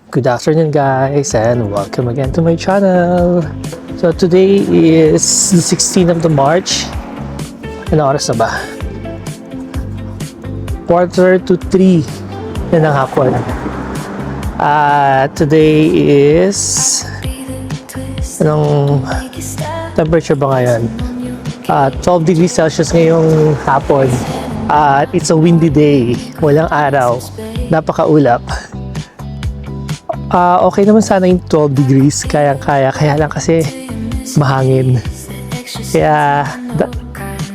Good afternoon guys and welcome again to my channel. So today is the 16th of the March. Ano oras na ba? 2:45 na ng hapon. Today is anong temperature ba ngayon? 12 degrees Celsius ngayong hapon. It's a windy day. Walang araw. Napakaulap. Okay naman sana yung 12 degrees, kaya lang kasi mahangin. Kaya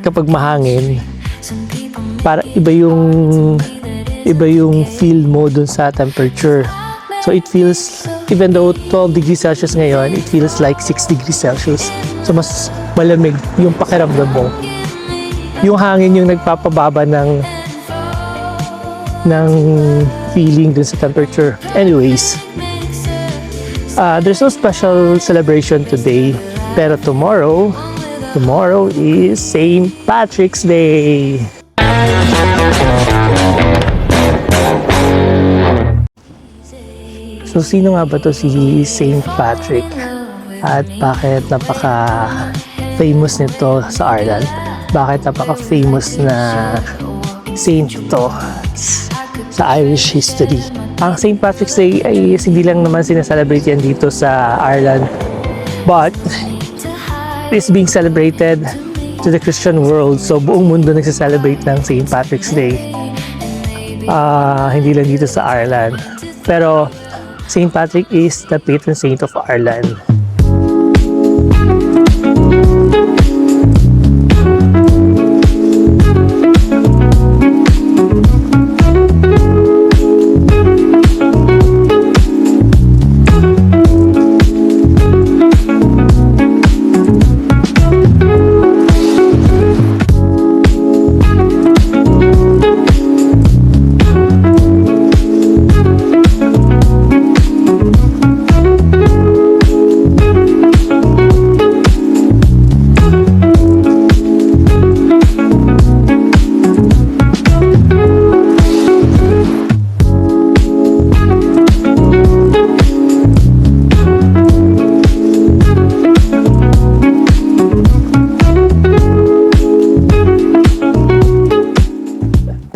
kapag mahangin, para iba yung feel mo dun sa temperature. So it feels, even though 12 degrees Celsius ngayon, it feels like 6 degrees Celsius. So mas malamig yung pakiramdam mo. Yung hangin yung nagpapababa ng feeling dun sa temperature. Anyways, there's no special celebration today, pero tomorrow is St. Patrick's Day. So sino nga ba to si St. Patrick at bakit napaka-famous nito sa Ireland? Bakit napaka-famous na saint to sa Irish history? Ang St. Patrick's Day ay hindi lang naman sinaselebrate yan dito sa Ireland, but it's being celebrated to the Christian world. So buong mundo nagsaselebrate ng St. Patrick's Day. Hindi lang dito sa Ireland. Pero St. Patrick is the patron saint of Ireland.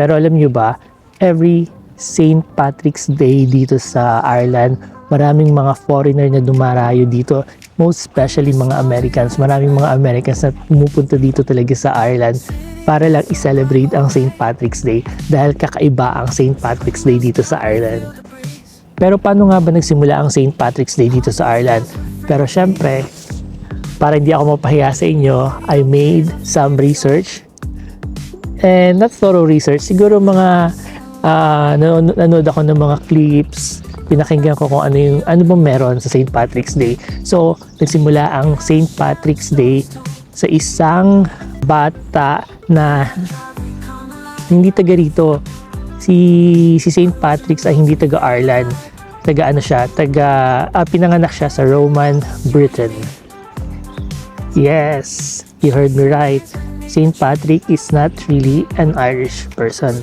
Pero alam nyo ba, every St. Patrick's Day dito sa Ireland, maraming mga foreigner na dumarayo dito, most especially mga Americans. Maraming mga Americans na pumupunta dito talaga sa Ireland para lang i-celebrate ang St. Patrick's Day dahil kakaiba ang St. Patrick's Day dito sa Ireland. Pero paano nga ba nagsimula ang St. Patrick's Day dito sa Ireland? Pero syempre, para hindi ako mapahiya sa inyo, I made some research. And not thorough research, siguro mga nanonood ako ng mga clips, pinakinggan ko kung ano bang meron sa St. Patrick's Day. So, nagsimula ang St. Patrick's Day sa isang bata na hindi taga rito. Si St. Patrick's ay hindi taga Ireland. Pinanganak siya sa Roman Britain. Yes, you heard me right. St. Patrick is not really an Irish person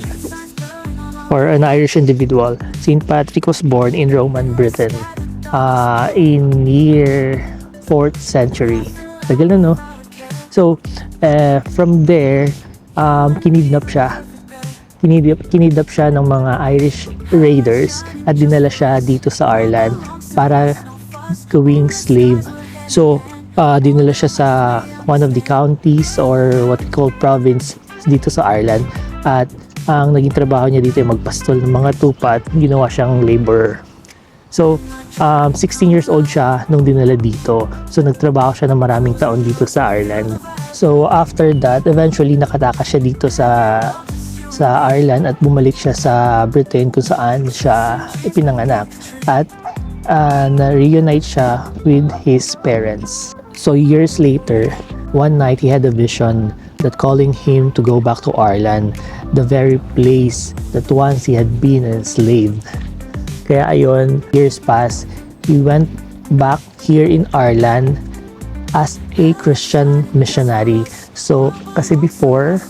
or an Irish individual. St. Patrick was born in Roman Britain in year 4th century. Tagal na, no? So, from there, kinidnap siya. Kinidnap siya ng mga Irish raiders at dinala siya dito sa Ireland para gawing slave. So, dinala siya sa one of the counties or what we call province dito sa Ireland, at ang naging trabaho niya dito ay magpastol ng mga tupa at ginawa siyang laborer. So 16 years old siya nung dinala dito, so nagtrabaho siya ng maraming taon dito sa Ireland. So after that, eventually nakatakas siya dito sa Ireland at bumalik siya sa Britain kung saan siya ipinanganak, at na-reunite siya with his parents. So years later, one night he had a vision that calling him to go back to Ireland, the very place that once he had been enslaved. Kaya ayon, years passed, he went back here in Ireland as a Christian missionary. So kasi before,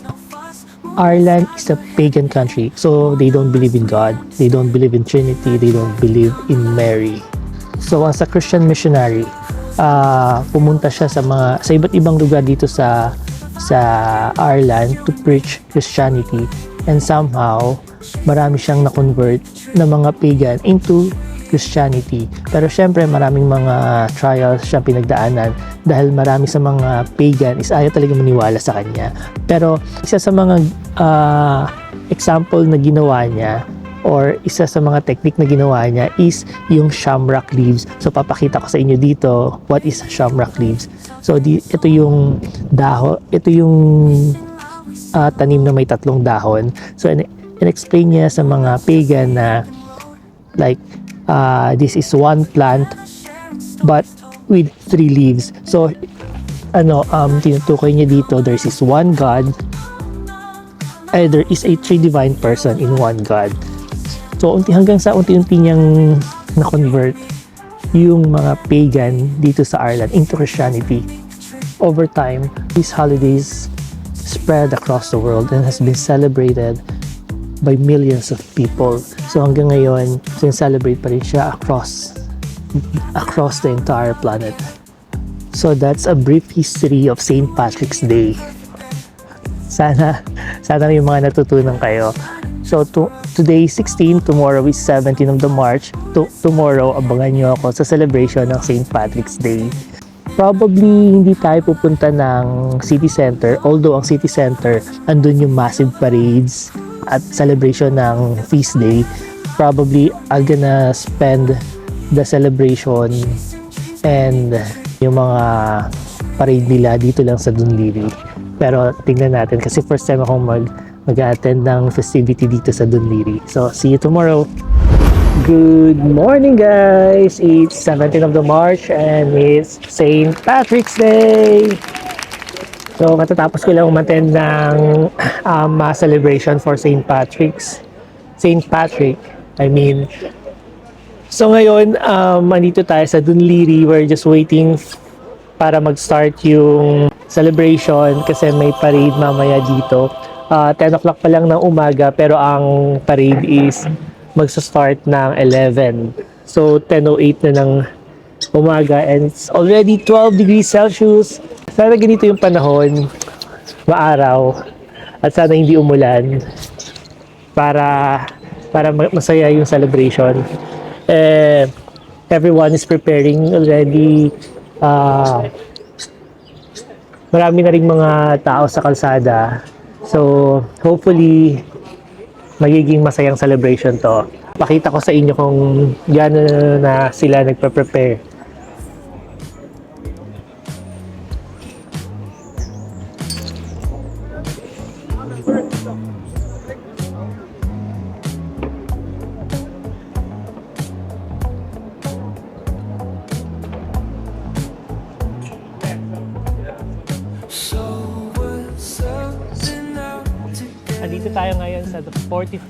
Ireland is a pagan country, so they don't believe in God, they don't believe in Trinity, they don't believe in Mary. So as a Christian missionary, pumunta siya sa iba't ibang lugar dito sa Ireland to preach Christianity, and somehow marami siyang na-convert na mga pagan into Christianity. Pero syempre maraming mga trials siyang pinagdaanan dahil marami sa mga pagan is ayaw talaga maniwala sa kanya. Pero isa sa mga example na ginawa niya, or isa sa mga technique na ginawa niya, is yung shamrock leaves. So papakita ko sa inyo dito what is shamrock leaves. So ito yung dahon, ito yung tanim na may 3 dahon. So in-explain niya sa mga pagan na like this is one plant but with 3 leaves. So tinutukoy niya dito, there is one God, there is a 3 divine person in one God. So hanggang sa unti-unti niyang na-convert yung mga pagan dito sa Ireland into Christianity. Over time, these holidays spread across the world and has been celebrated by millions of people. So hanggang ngayon, celebrate pa rin siya across the entire planet. So that's a brief history of St. Patrick's Day. Sana may mga natutunan kayo. So today 16, tomorrow is 17 of the March. Tomorrow, abangan nyo ako sa celebration ng St. Patrick's Day. Probably hindi tayo pupunta ng city center, although ang city center, andun yung massive parades at celebration ng feast day. Probably I'm gonna spend the celebration and yung mga parade nila dito lang sa Dunleary. Pero tingnan natin kasi first time akong mag-attend ng festivity dito sa Dunleary. So see you tomorrow. Good morning guys! It's 17th of the March and it's St. Patrick's Day! So matatapos ko lang umattend ng celebration for St. Patrick. So ngayon, andito tayo sa Dunleary. We're just waiting para mag-start yung celebration kasi may parade mamaya dito. 10 o'clock pa lang ng umaga pero ang parade is magsa-start ng 11. So 10:08 na ng umaga and it's already 12 degrees Celsius. Sana ganito yung panahon, maaraw, at sana hindi umulan para masaya yung celebration. Everyone is preparing already. Marami na rin mga tao sa kalsada. So, hopefully, magiging masayang celebration to. Pakita ko sa inyo kung gaano na sila nagpe-prepare. Andito tayo ngayon sa the 40th.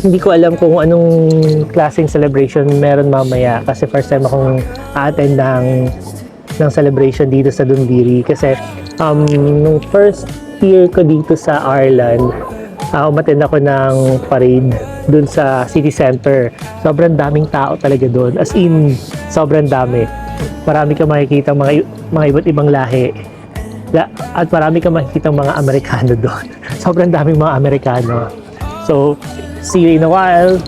Hindi ko alam kung anong klaseng celebration meron mamaya kasi first time akong attend ng celebration dito sa Dunleary kasi nung first year ko dito sa Ireland, umattend ako ng parade dun sa city center. Sobrang daming tao talaga doon, as in sobrang dami. Marami kang makikita mga iba't ibang lahi at marami kang makikita mga Amerikano doon. Sobrang daming mga Amerikano. So see you in a while.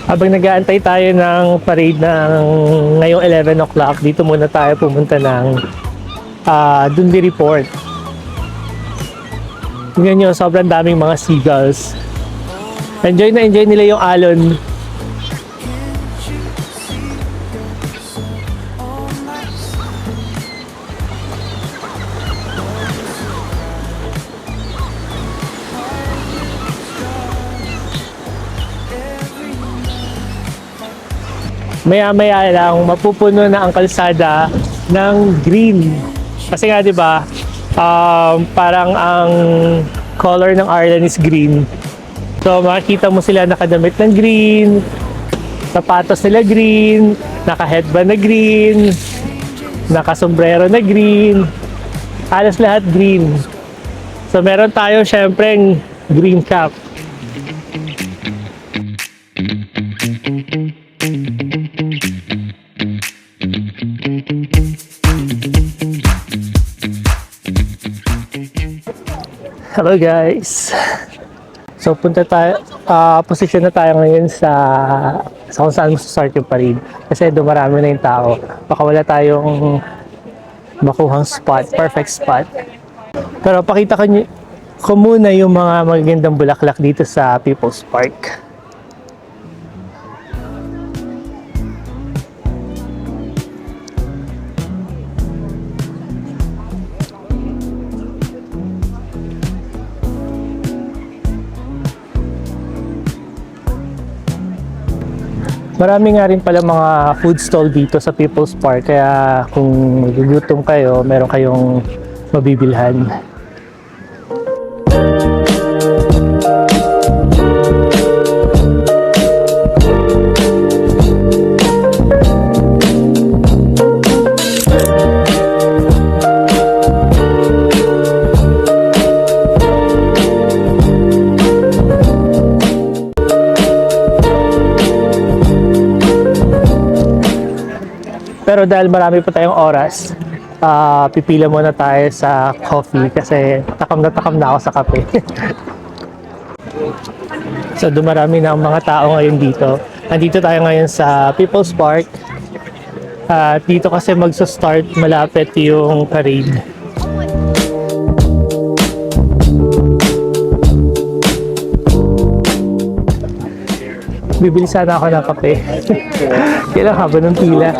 Habang nag-aantay tayo ng parade ng ngayong 11 o'clock, dito muna tayo pumunta ng Dunleary Port. Tingnan nyo, sobrang daming mga seagulls. Enjoy na enjoy nila yung alon. Maya-maya lang mapupuno na ang kalsada ng green. Kasi nga 'di ba, parang ang color ng Ireland is green. So makikita mo sila nakadamit ng green, sapatos nila green, naka-headband na green, naka-sombrero na green. Halos lahat green. So meron tayo syempre green cap. Hello guys. So punta tayo, posisyon na tayo ngayon sa kung saan start yung parade. Kasi dumarami na yung tao. Baka wala tayong makuhang spot, perfect spot. Pero pakita ko muna yung mga magagandang bulaklak dito sa People's Park. Marami nga rin pala mga food stall dito sa People's Park, kaya kung magugutom kayo, meron kayong mabibilhan. Pero dahil marami pa tayong oras, pipila muna tayo sa coffee kasi takam na ako sa kape. So dumarami na ang mga tao ngayon dito. Nandito tayo ngayon sa People's Park. At dito kasi magsa-start malapit yung parade. Bibili sana ako ng kape. Kailang haba ng pila.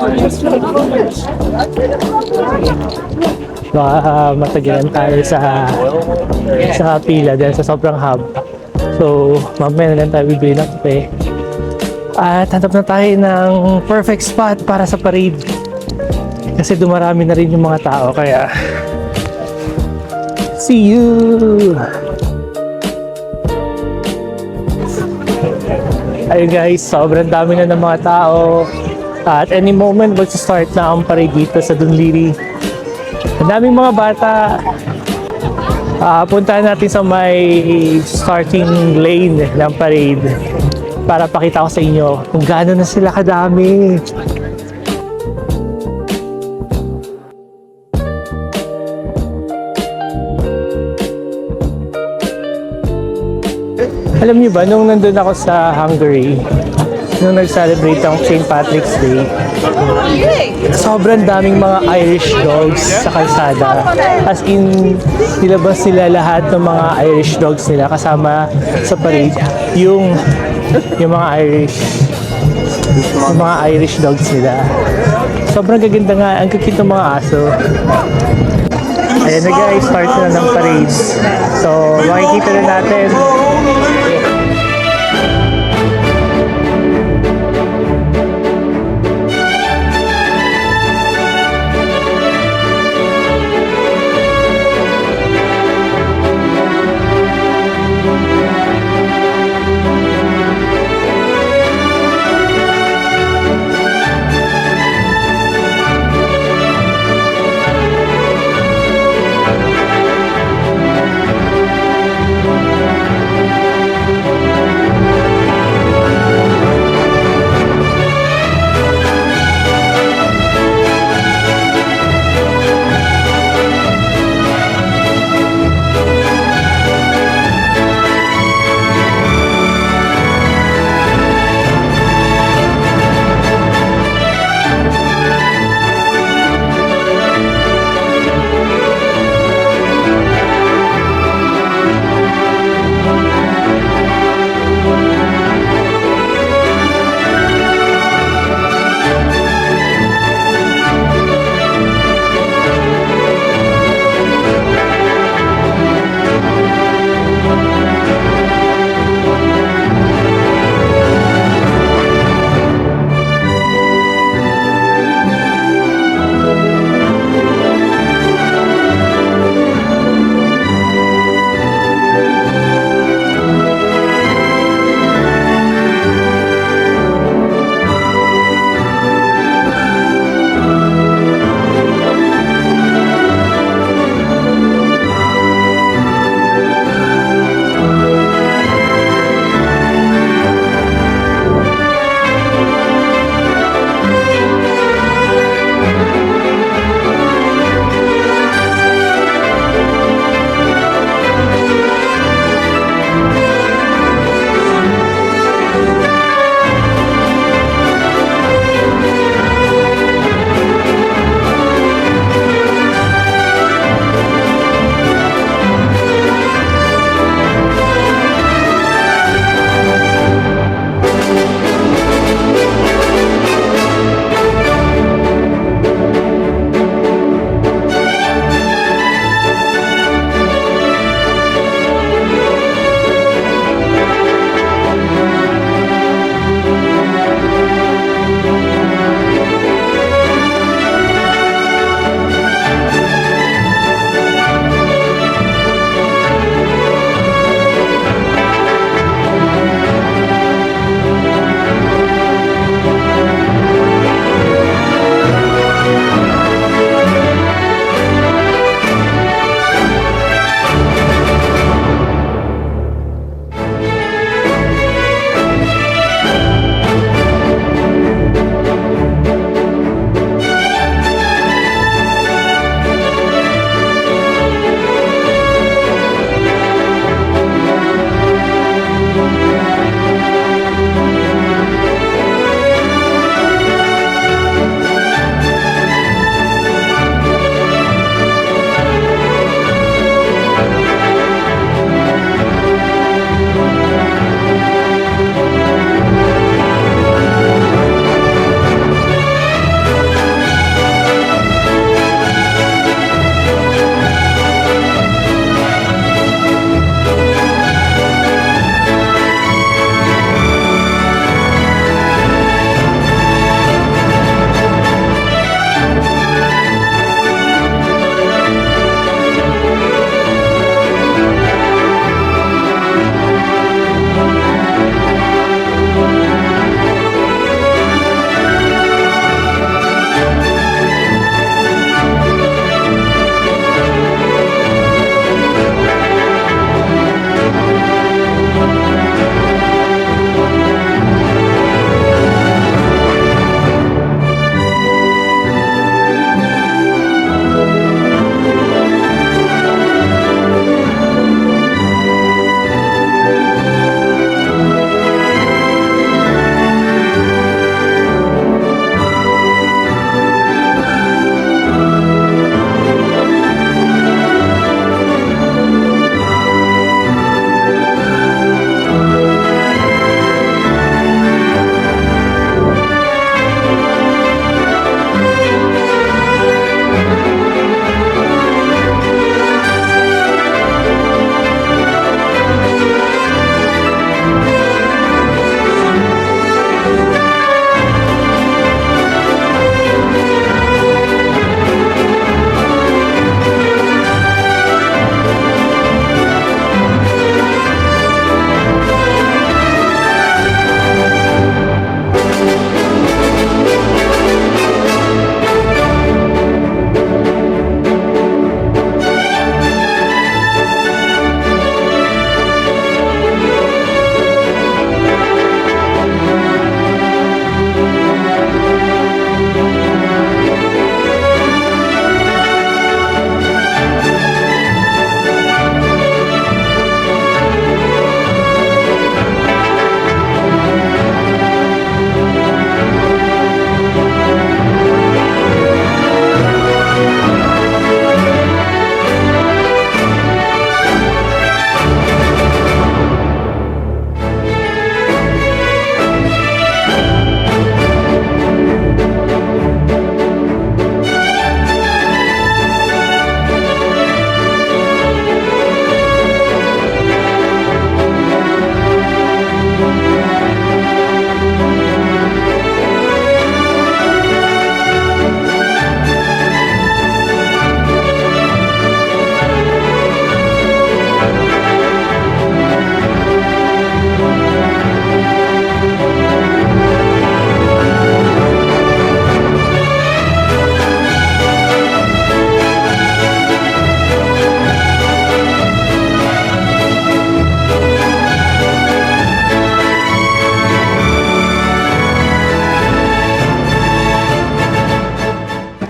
Baka matagilan tayo sa pila dahil sa sobrang haba. So, mamaya na lang tayo bibili ng kape. At hanap na tayo ng perfect spot para sa parade. Kasi dumarami na rin yung mga tao, kaya see you! Ayun guys, sobrang dami na ng mga tao. At any moment, magsa-start na ang parade dito sa Dunleary. Ang daming mga bata. Puntahan natin sa may starting lane ng parade para pakita ko sa inyo kung gaano na sila kadami. Alam niyo ba, nung nandun ako sa Hungary, nung nag-celebrate ang St. Patrick's Day, sobrang daming mga Irish dogs sa kalsada. As in, nilabas nila lahat ng mga Irish dogs nila kasama sa parade. Yung mga Irish dogs nila. Sobrang gaganda nga, ang cute ng mga aso. Ayan na guys, start na ng parade. So, makikita na natin.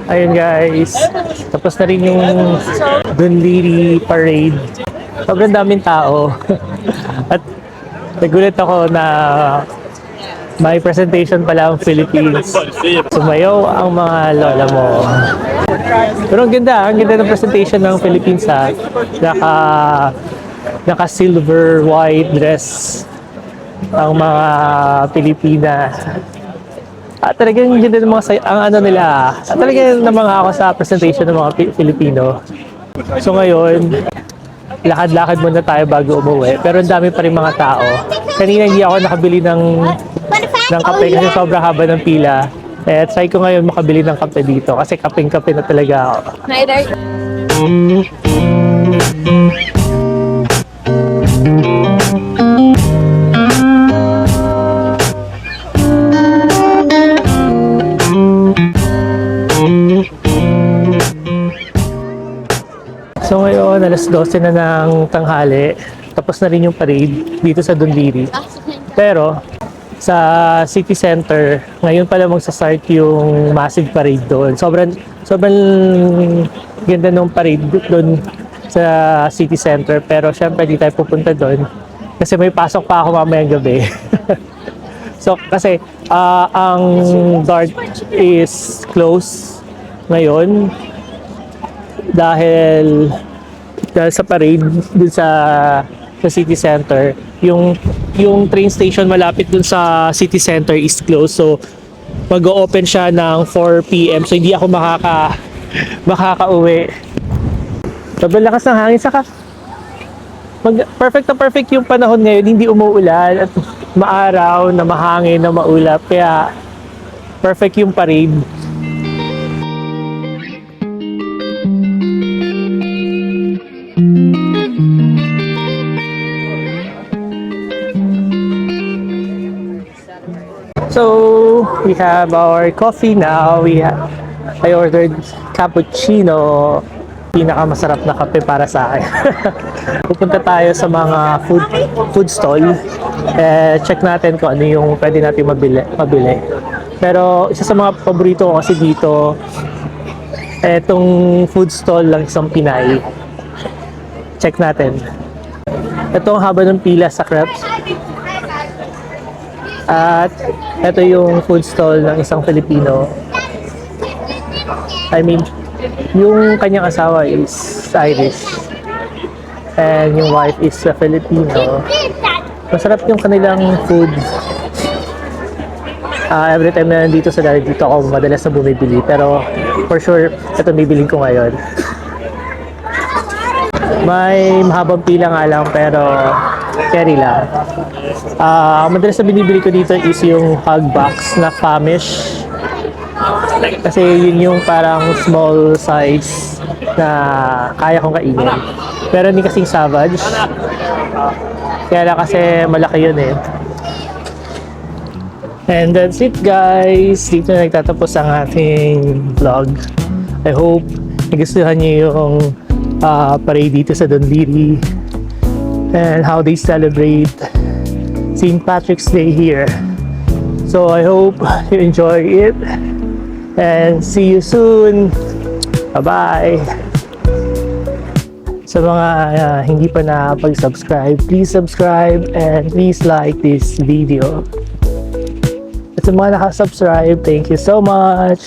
Ayun guys, tapos na rin yung Dunleary Parade. Sobrang daming tao. At nagulat ako na may presentation pala ang Philippines. Sumayaw ang mga lola mo. Pero ang ganda ng presentation ng Philippines ha. Naka silver white dress ang mga Pilipina. At talagang ganda ng mga ang ano nila. At talagang namangha ako sa presentation ng mga Pilipino. So ngayon, lakad-lakad muna tayo bago umuwi. Pero ang dami pa rin mga tao. Kanina hindi ako nakabili ng kape kasi sobrang haba ng pila. Eh, try ko ngayon makabili ng kape dito kasi kapeng-kape na talaga ako. So ngayon, alas 12 na ng tanghali. Tapos na rin yung parade dito sa Dunleary. Pero sa city center, ngayon pala magsa-start yung massive parade doon. Sobrang ganda ng parade doon sa city center. Pero syempre di tayo pupunta doon kasi may pasok pa ako mamayang gabi. So kasi ang DART is closed ngayon dahil sa parade dun sa city center. Yung train station malapit dun sa city center is closed, so mag-o-open siya ng 4 PM, so hindi ako makaka-uwi. Sobrang lakas ng hangin, saka perfect na perfect yung panahon ngayon, hindi umuulan at maaraw na mahangin na maulap, kaya perfect yung parade. So we have our coffee now. I ordered cappuccino. Pinakamasarap na kape para sa akin. Pupunta tayo sa mga food stall. Check natin kung ano yung pwede natin mabili. Pero isa sa mga paborito ko kasi dito, etong food stall lang isang Pinay. Check natin. Ito ang haba ng pila sa crepes. At ito yung food stall ng isang Filipino. I mean, yung kanyang asawa is Irish. And yung wife is a Filipino. Masarap yung kanilang food. Every time na nandito sa dali dito ako madalas na bumibili. Pero for sure, ito bibilin ko ngayon. May mahabang pila nga lang pero carry lang. Madalas na binibili ko dito is yung hug box na famish. Kasi yun yung parang small size na kaya kong kainin. Pero hindi kasing savage. Kaya lang kasi malaki yun eh. And that's it guys. Dito na nagtatapos ang ating vlog. I hope nagustuhan niyo yung parade dito sa Dunleary and how they celebrate St. Patrick's Day here. So I hope you enjoy it and see you soon. Bye-bye. Sa mga hindi pa nakapag-subscribe, please subscribe and please like this video. At sa mga nakasubscribe, thank you so much.